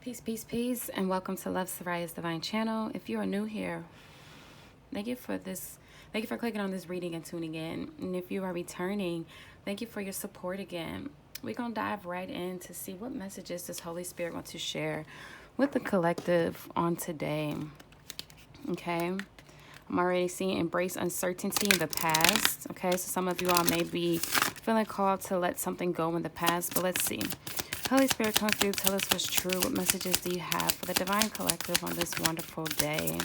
Peace, peace, peace, and welcome to Love Sirya Divine Channel. If you are new here, thank you for this. Thank you for clicking on this reading and tuning in. And if you are returning, thank you for your support again. We're gonna dive right in to see what messages does Holy Spirit want to share with the collective on today. Okay. I'm already seeing embrace uncertainty in the past. Okay, so some of you all may be feeling called to let something go in the past, but let's see. Holy Spirit, come through, tell us what's true. What messages do you have for the Divine Collective on this wonderful day?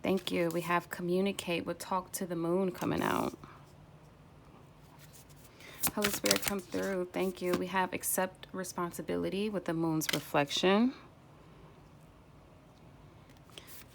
Thank you. We have communicate with talk to the moon coming out. Holy Spirit, come through. Thank you. We have accept responsibility with the moon's reflection.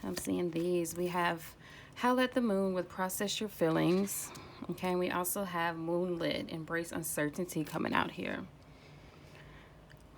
I'm seeing these. We have how let the moon with process your feelings. Okay, and we also have moonlit, embrace uncertainty coming out here.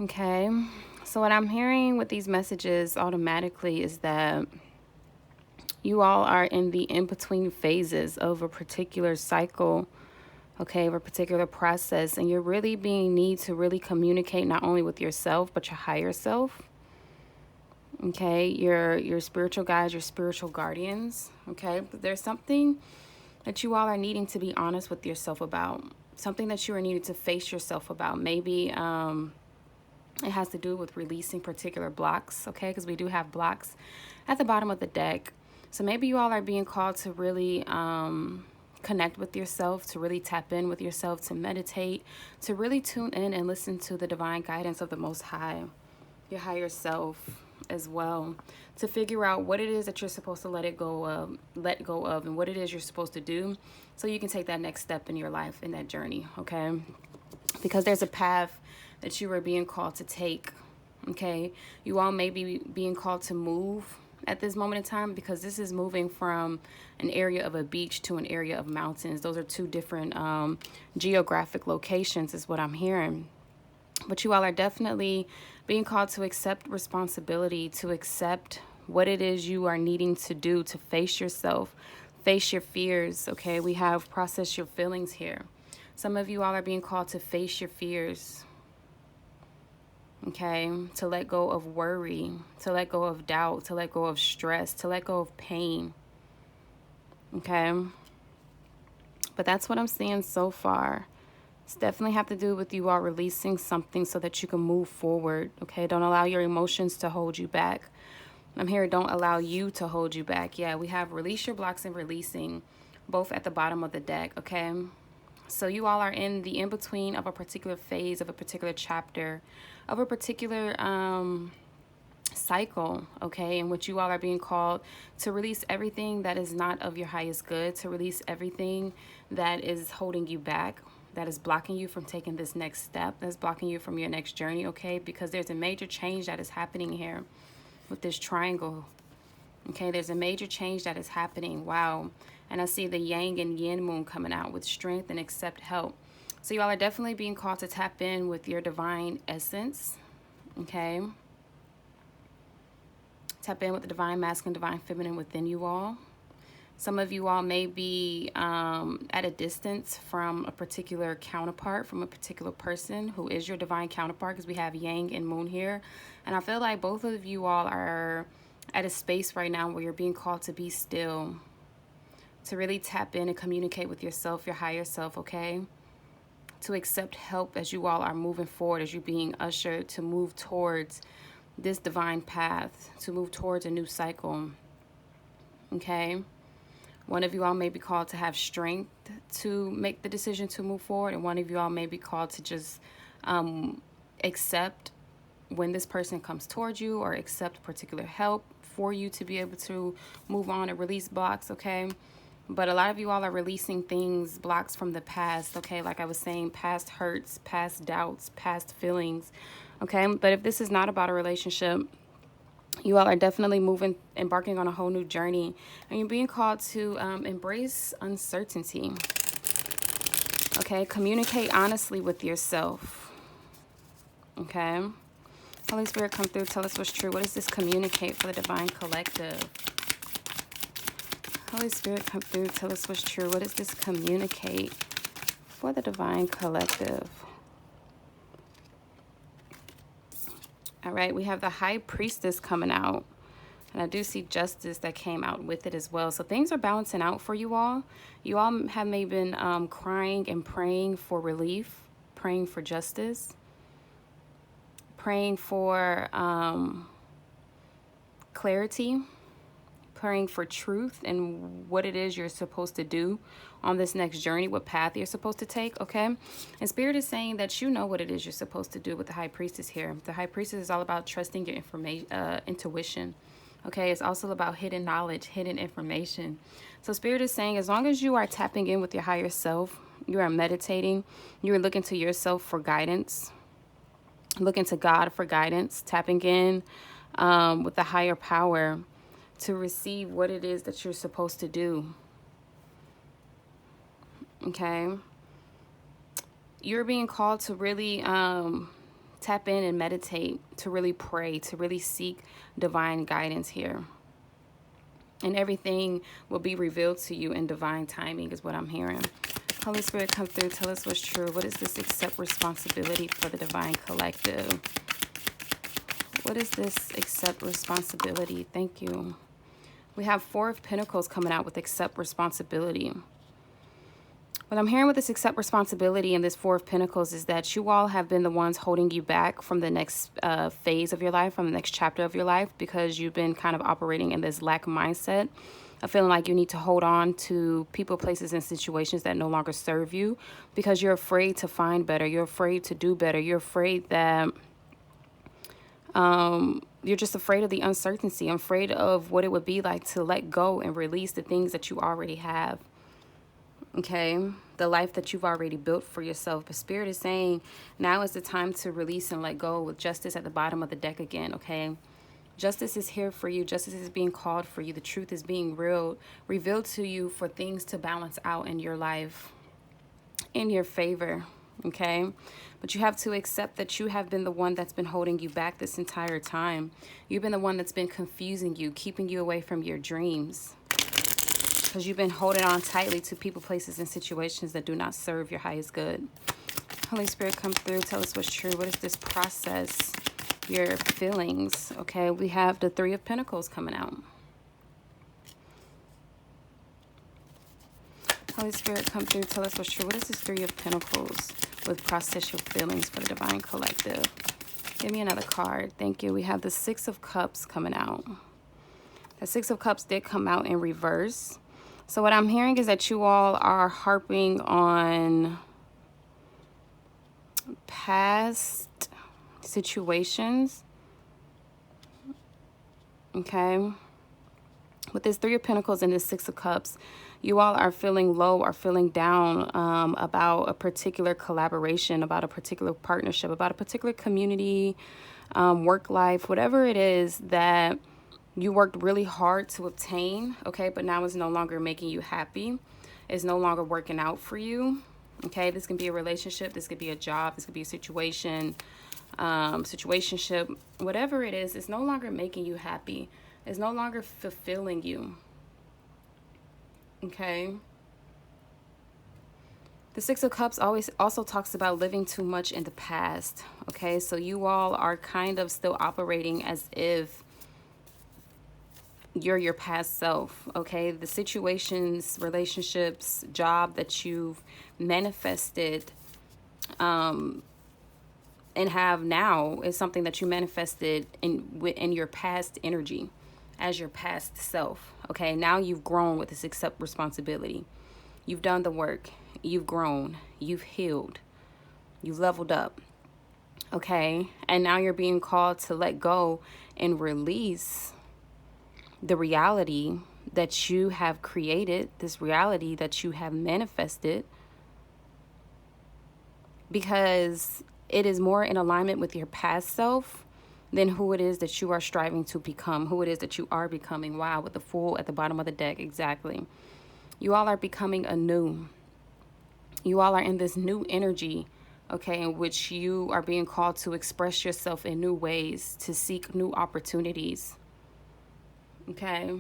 Okay, so what I'm hearing with these messages automatically is that you all are in the in-between phases of a particular cycle, okay, of a particular process, and you're really being need to really communicate not only with yourself, but your higher self, okay, your spiritual guides, your spiritual guardians, okay. But there's something that you all are needing to be honest with yourself about, something that you are needing to face yourself about. Maybe, it has to do with releasing particular blocks, okay? Because we do have blocks at the bottom of the deck. So maybe you all are being called to really connect with yourself, to really tap in with yourself, to meditate, to really tune in and listen to the divine guidance of the Most High, your higher self as well, to figure out what it is that you're supposed to let go of, and what it is you're supposed to do so you can take that next step in your life, in that journey, okay? Because there's a path that you are being called to take, okay? You all may be being called to move at this moment in time, because this is moving from an area of a beach to an area of mountains. Those are two different geographic locations is what I'm hearing. But you all are definitely being called to accept responsibility, to accept what it is you are needing to do, to face yourself, face your fears, okay? We have process your feelings here. Some of you all are being called to face your fears, okay? To let go of worry, to let go of doubt, to let go of stress, to let go of pain, okay? But that's what I'm seeing so far. It's definitely have to do with you all releasing something so that you can move forward, okay? Don't allow your emotions to hold you back. I'm here, don't allow you to hold you back. Yeah, we have release your blocks and releasing, both at the bottom of the deck, okay? So you all are in the in-between of a particular phase, of a particular chapter, of a particular cycle, okay, in which you all are being called to release everything that is not of your highest good, to release everything that is holding you back, that is blocking you from taking this next step, that's blocking you from your next journey, okay? Because there's a major change that is happening here with this triangle, okay? There's a major change that is happening. Wow. And I see the yang and yin moon coming out with strength and accept help. So you all are definitely being called to tap in with your divine essence, okay? Tap in with the divine masculine, divine feminine within you all. Some of you all may be at a distance from a particular counterpart, from a particular person who is your divine counterpart, because we have yang and moon here. And I feel like both of you all are at a space right now where you're being called to be still, to really tap in and communicate with yourself, your higher self, okay? To accept help as you all are moving forward, as you're being ushered to move towards this divine path, to move towards a new cycle, okay? One of you all may be called to have strength to make the decision to move forward, and one of you all may be called to just accept when this person comes towards you, or accept particular help for you to be able to move on and release blocks, okay? But a lot of you all are releasing things, blocks from the past, okay? Like I was saying, past hurts, past doubts, past feelings, okay? But if this is not about a relationship, you all are definitely embarking on a whole new journey, and you're being called to embrace uncertainty, okay? Communicate honestly with yourself, okay? Holy Spirit, come through, tell us what's true. What does this communicate for the divine collective? Holy Spirit, come through, tell us what's true. What does this communicate for the divine collective? All right, we have the High Priestess coming out. And I do see justice that came out with it as well. So things are balancing out for you all. You all have maybe been crying and praying for relief, praying for justice, praying for clarity, praying for truth and what it is you're supposed to do on this next journey, what path you're supposed to take, okay? And Spirit is saying that you know what it is you're supposed to do with the High Priestess here. The High Priestess is all about trusting your intuition. Okay, it's also about hidden knowledge, hidden information. So Spirit is saying as long as you are tapping in with your higher self, you are meditating, you are looking to yourself for guidance, looking to God for guidance, tapping in with the higher power to receive what it is that you're supposed to do. Okay? You're being called to really tap in and meditate, to really pray, to really seek divine guidance here. And everything will be revealed to you in divine timing is what I'm hearing. Holy Spirit, come through. Tell us what's true. What is this accept responsibility for the divine collective? What is this accept responsibility? Thank you. We have Four of Pentacles coming out with accept responsibility. What I'm hearing with this accept responsibility and this Four of Pentacles is that you all have been the ones holding you back from the next phase of your life, from the next chapter of your life, because you've been kind of operating in this lack mindset of feeling like you need to hold on to people, places, and situations that no longer serve you because you're afraid to find better. You're afraid to do better. You're afraid that you're just afraid of the uncertainty, afraid of what it would be like to let go and release the things that you already have. Okay, the life that you've already built for yourself. But Spirit is saying now is the time to release and let go with justice at the bottom of the deck again. Okay, justice is here for you. Justice is being called for you. The truth is being revealed to you for things to balance out in your life in your favor. Okay, but you have to accept that you have been the one that's been holding you back this entire time. You've been the one that's been confusing you, keeping you away from your dreams, because you've been holding on tightly to people, places, and situations that do not serve your highest good. Holy Spirit, come through. Tell us what's true. What is this process? Your feelings. Okay, we have the Three of Pentacles coming out. Holy Spirit, come through. Tell us what's true. What is this Three of Pentacles with process your feelings for the divine collective? Give me another card. Thank you. We have the Six of Cups coming out. The Six of Cups did come out in reverse. So what I'm hearing is that you all are harping on past situations. Okay. With this Three of Pentacles and this Six of Cups, you all are feeling low or feeling down about a particular collaboration, about a particular partnership, about a particular community, work life, whatever it is that you worked really hard to obtain, okay, but now it's no longer making you happy. It's no longer working out for you, okay? This can be a relationship. This could be a job. This could be a situation, situationship. Whatever it is, it's no longer making you happy. It's no longer fulfilling you, okay? The Six of Cups also talks about living too much in the past, okay? So you all are kind of still operating as if you're your past self, okay? The situations, relationships, job that you've manifested and have now is something that you manifested in your past energy as your past self, okay? Now you've grown with this accept responsibility. You've done the work. You've grown. You've healed. You've leveled up, okay? And now you're being called to let go and release the reality that you have created, this reality that you have manifested, because it is more in alignment with your past self than who it is that you are striving to become, who it is that you are becoming. Wow, with the Fool at the bottom of the deck, exactly. You all are becoming anew. You all are in this new energy, okay, in which you are being called to express yourself in new ways, to seek new opportunities. Okay,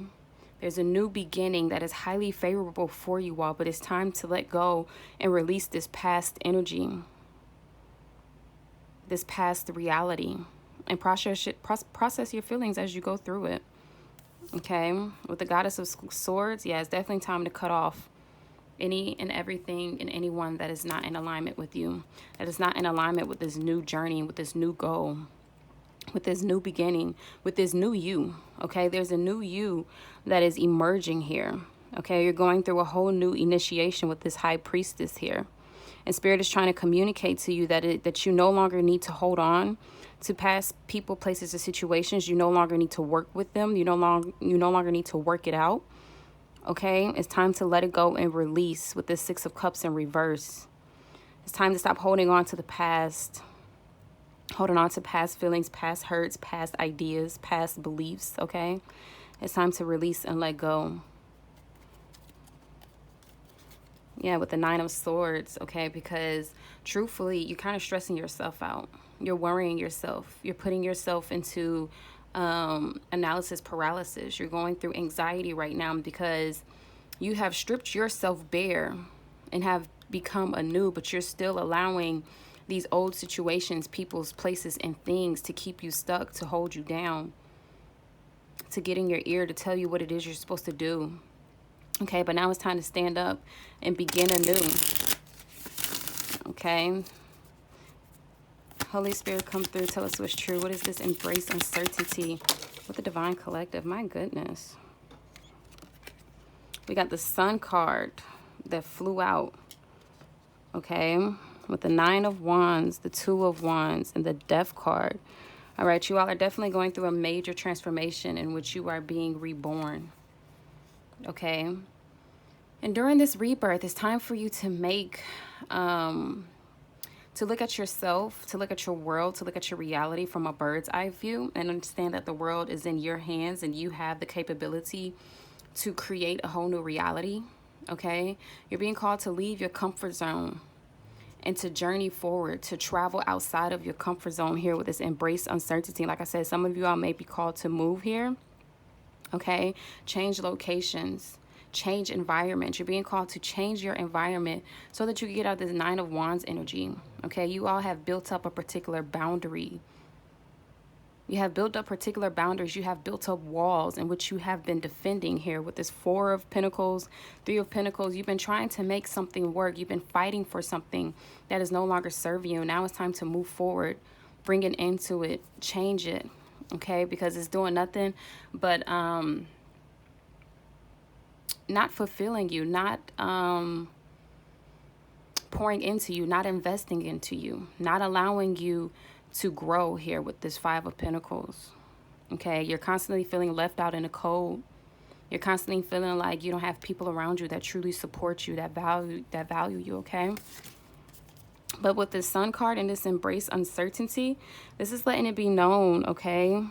there's a new beginning that is highly favorable for you all, but it's time to let go and release this past energy, this past reality, and process your feelings as you go through it. Okay, with the Goddess of Swords, yeah, it's definitely time to cut off any and everything and anyone that is not in alignment with you, that is not in alignment with this new journey, with this new goal, with this new beginning, with this new you. Okay, there's a new you that is emerging here. Okay, you're going through a whole new initiation with this High Priestess here. And Spirit is trying to communicate to you that you no longer need to hold on to past people, places, or situations. You no longer need to work with them. You no longer need to work it out. Okay, it's time to let it go and release with this Six of Cups in reverse. It's time to stop holding on to the past, holding on to past feelings, past hurts, past ideas, past beliefs. Okay, it's time to release and let go. Yeah, with the Nine of Swords, okay, because truthfully, you're kind of stressing yourself out. You're worrying yourself. You're putting yourself into analysis paralysis. You're going through anxiety right now because you have stripped yourself bare and have become anew, but you're still allowing these old situations, people's, places, and things to keep you stuck, to hold you down, to get in your ear, to tell you what it is you're supposed to do. Okay, but now it's time to stand up and begin anew. Okay. Holy Spirit, come through. Tell us what's true. What is this? Embrace uncertainty with the Divine Collective. My goodness. We got the Sun card that flew out. Okay. With the Nine of Wands, the Two of Wands, and the Death card. All right. You all are definitely going through a major transformation in which you are being reborn. Okay. And during this rebirth, it's time for you to make, to look at yourself, to look at your world, to look at your reality from a bird's eye view and understand that the world is in your hands and you have the capability to create a whole new reality. Okay. You're being called to leave your comfort zone and to journey forward, to travel outside of your comfort zone here with this embrace uncertainty. Like I said, some of you all may be called to move here. Okay. Change locations, change environment. You're being called to change your environment so that you can get out this Nine of Wands energy. Okay. You all have built up a particular boundary. You have built up particular boundaries. You have built up walls in which you have been defending here with this Four of Pentacles, Three of Pentacles. You've been trying to make something work. You've been fighting for something that is no longer serving you. Now it's time to move forward, bring it into it, change it. Okay. Because it's doing nothing but, not fulfilling you, not pouring into you, not investing into you, not allowing you to grow here with this Five of Pentacles. Okay, you're constantly feeling left out in the cold. You're constantly feeling like you don't have people around you that truly support you, that value you, okay? But with this Sun card and this embrace uncertainty, this is letting it be known, okay,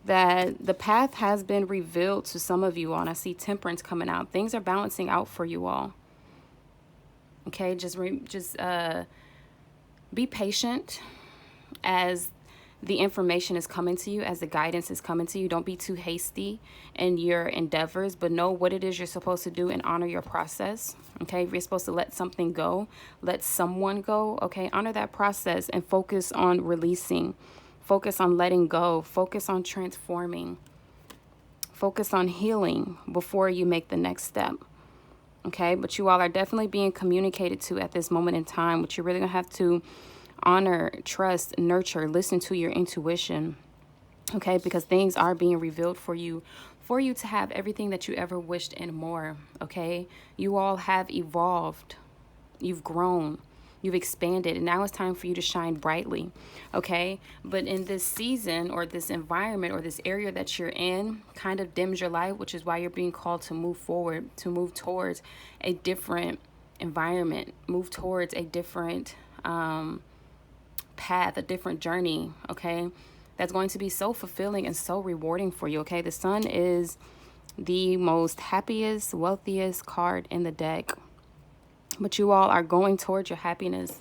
that the path has been revealed to some of you all. And I see Temperance coming out. Things are balancing out for you all. Okay, just be patient as the information is coming to you, as the guidance is coming to you. Don't be too hasty in your endeavors, but know what it is you're supposed to do and honor your process. Okay, if you're supposed to let something go, let someone go. Okay, honor that process and focus on releasing. Focus on letting go. Focus on transforming. Focus on healing before you make the next step. Okay, but you all are definitely being communicated to at this moment in time, but you're really going to have to honor, trust, nurture, listen to your intuition. Okay, because things are being revealed for you to have everything that you ever wished and more. Okay, you all have evolved. You've grown. You've expanded, and now it's time for you to shine brightly, okay? But in this season or this environment or this area that you're in kind of dims your light, which is why you're being called to move forward, to move towards a different environment, move towards a different path, a different journey, okay? That's going to be so fulfilling and so rewarding for you, okay? The Sun is the most happiest, wealthiest card in the deck. But you all are going towards your happiness,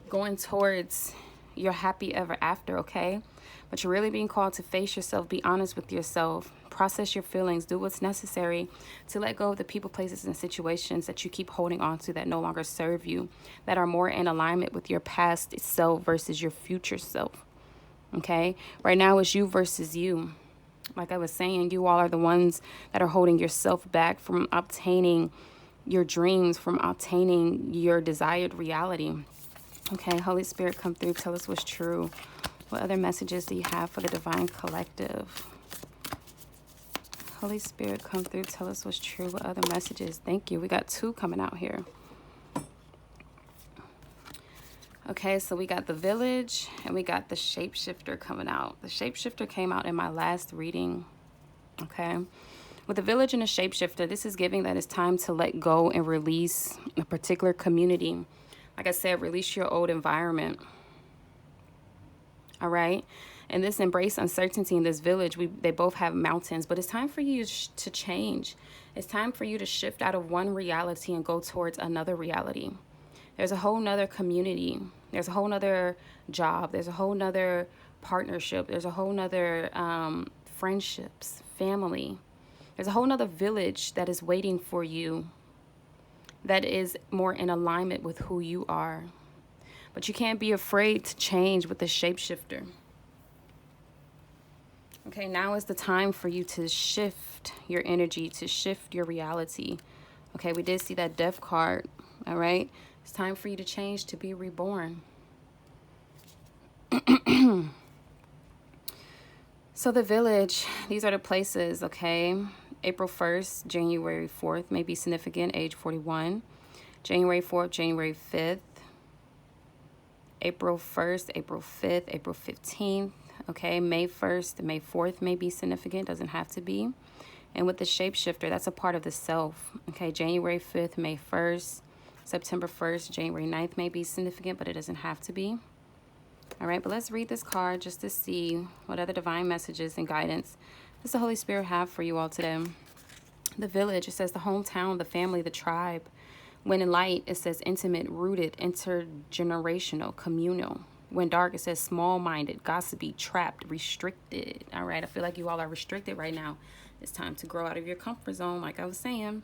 going towards your happy ever after, okay? But you're really being called to face yourself, be honest with yourself, process your feelings, do what's necessary to let go of the people, places, and situations that you keep holding on to that no longer serve you, that are more in alignment with your past self versus your future self, Okay? Right now it's you versus you. Like I was saying, you all are the ones that are holding yourself back from obtaining your dreams, from obtaining your desired reality. Okay, Holy Spirit, come through. Tell us what's true. What other messages do you have for the Divine Collective? Holy Spirit, come through. Tell us what's true. What other messages? Thank you. We got 2 coming out here. Okay, so we got the Village and we got the Shapeshifter coming out. The Shapeshifter came out in my last reading. Okay. With the Village and the Shapeshifter, this is giving that it's time to let go and release a particular community. Like I said, release your old environment. All right. And this embrace uncertainty in this village, they both have mountains, but it's time for you to change. It's time for you to shift out of one reality and go towards another reality. There's a whole nother community. There's a whole nother job. There's a whole nother partnership. There's a whole nother friendships, family. There's a whole nother village that is waiting for you that is more in alignment with who you are. But you can't be afraid to change with the Shapeshifter. Okay, now is the time for you to shift your energy, to shift your reality. Okay, we did see that Death card, all right? It's time for you to change, to be reborn. So the Village, these are the places, okay? April 1st, January 4th may be significant, age 41. January 4th, January 5th. April 1st, April 5th, April 15th. Okay, May 1st, May 4th may be significant, doesn't have to be. And with the Shapeshifter, that's a part of the self. Okay, January 5th, May 1st, September 1st, January 9th may be significant, but it doesn't have to be. All right, but let's read this card just to see what other divine messages and guidance does the Holy Spirit have for you all today. The Village, it says the hometown, the family, the tribe. When in light, it says intimate, rooted, intergenerational, communal. When dark, it says small-minded, gossipy, trapped, restricted. All right, I feel like you all are restricted right now. It's time to grow out of your comfort zone, like I was saying.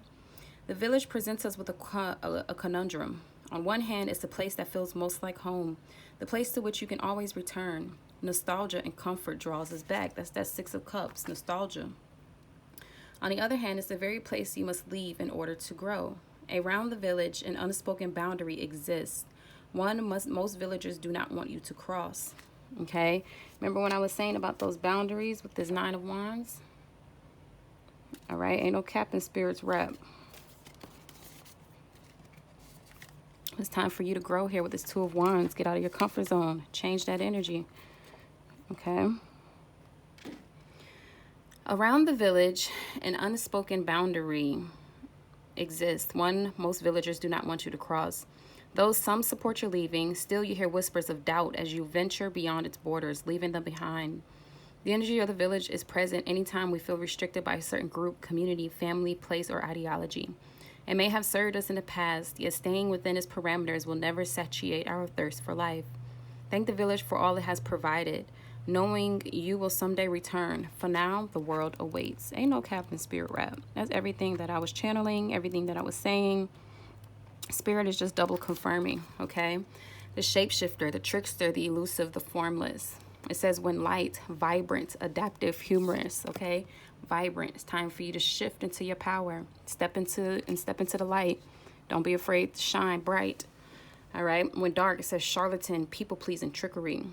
The Village presents us with a conundrum. On one hand, it's the place that feels most like home, the place to which you can always return. Nostalgia and comfort draws us back. That's that 6 of Cups, nostalgia. On the other hand, it's the very place you must leave in order to grow. Around the Village, an unspoken boundary exists. Most villagers do not want you to cross. Okay? Remember when I was saying about those boundaries with this 9 of Wands? All right? Ain't no Captain Spirits rep. It's time for you to grow here with this 2 of Wands. Get out of your comfort zone. Change that energy. Okay? Around the Village, an unspoken boundary exists. One, most villagers do not want you to cross. Though some support your leaving, still you hear whispers of doubt as you venture beyond its borders, leaving them behind. The energy of the Village is present anytime we feel restricted by a certain group, community, family, place, or ideology. It may have served us in the past, yet staying within its parameters will never satiate our thirst for life. Thank the Village for all it has provided, knowing you will someday return. For now, the world awaits. Ain't no Captain Spirit rap. That's everything that I was channeling, everything that I was saying. Spirit is just double confirming, okay? The Shapeshifter, the trickster, the elusive, the formless. It says when light, vibrant, adaptive, humorous, okay? Vibrant. It's time for you to shift into your power. Step into the light. Don't be afraid to shine bright. All right? When dark, it says charlatan, people-pleasing, trickery.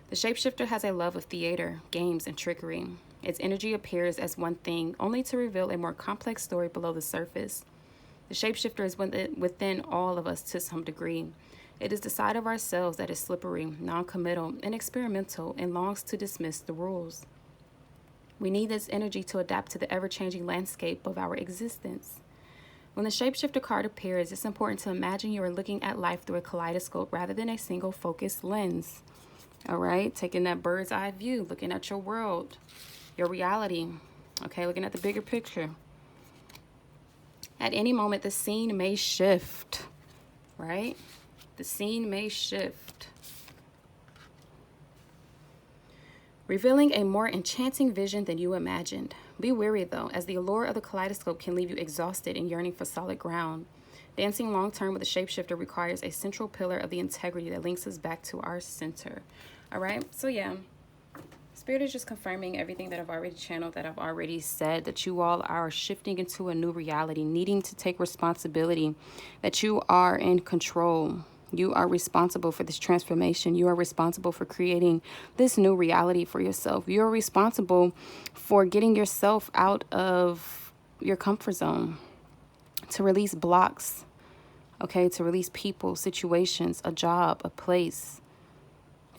The Shapeshifter has a love of theater, games, and trickery. Its energy appears as one thing, only to reveal a more complex story below the surface. The Shapeshifter is within all of us to some degree. It is the side of ourselves that is slippery, non-committal, and experimental, and longs to dismiss the rules. We need this energy to adapt to the ever-changing landscape of our existence. When the Shapeshifter card appears, it's important to imagine you are looking at life through a kaleidoscope rather than a single focused lens. All right, taking that bird's eye view, looking at your world, your reality, okay, looking at the bigger picture. At any moment, the scene may shift, right? The scene may shift. Revealing a more enchanting vision than you imagined. Be wary, though, as the allure of the kaleidoscope can leave you exhausted and yearning for solid ground. Dancing long-term with a Shapeshifter requires a central pillar of the integrity that links us back to our center. All right. So yeah, Spirit is just confirming everything that I've already channeled, that I've already said, that you all are shifting into a new reality, needing to take responsibility, that you are in control. You are responsible for this transformation. You are responsible for creating this new reality for yourself. You're responsible for getting yourself out of your comfort zone, to release blocks, okay, to release people, situations, a job, a place,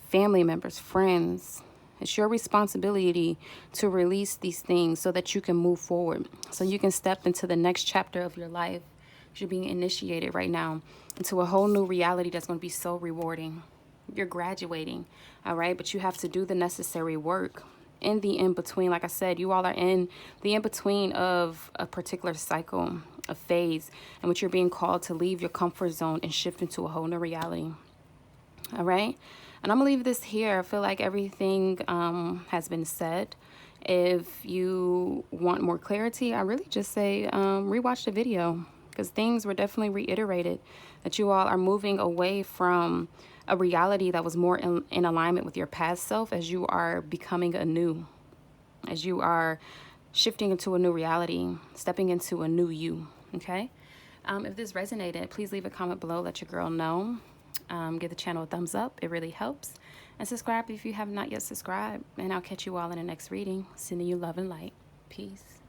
family members, friends. It's your responsibility to release these things so that you can move forward, so you can step into the next chapter of your life. You're being initiated right now into a whole new reality that's going to be so rewarding. You're graduating, all right? But you have to do the necessary work in the in-between. Like I said, you all are in the in-between of a particular cycle, a phase, in which you're being called to leave your comfort zone and shift into a whole new reality. All right. And I'm going to leave this here. I feel like everything has been said. If you want more clarity, I really just say rewatch the video, because things were definitely reiterated, that you all are moving away from a reality that was more in alignment with your past self, as you are becoming anew, as you are shifting into a new reality, stepping into a new you. Okay. If this resonated, please leave a comment below. Let your girl know. Give the channel a thumbs up. It really helps. And subscribe if you have not yet subscribed. And I'll catch you all in the next reading. Sending you love and light. Peace.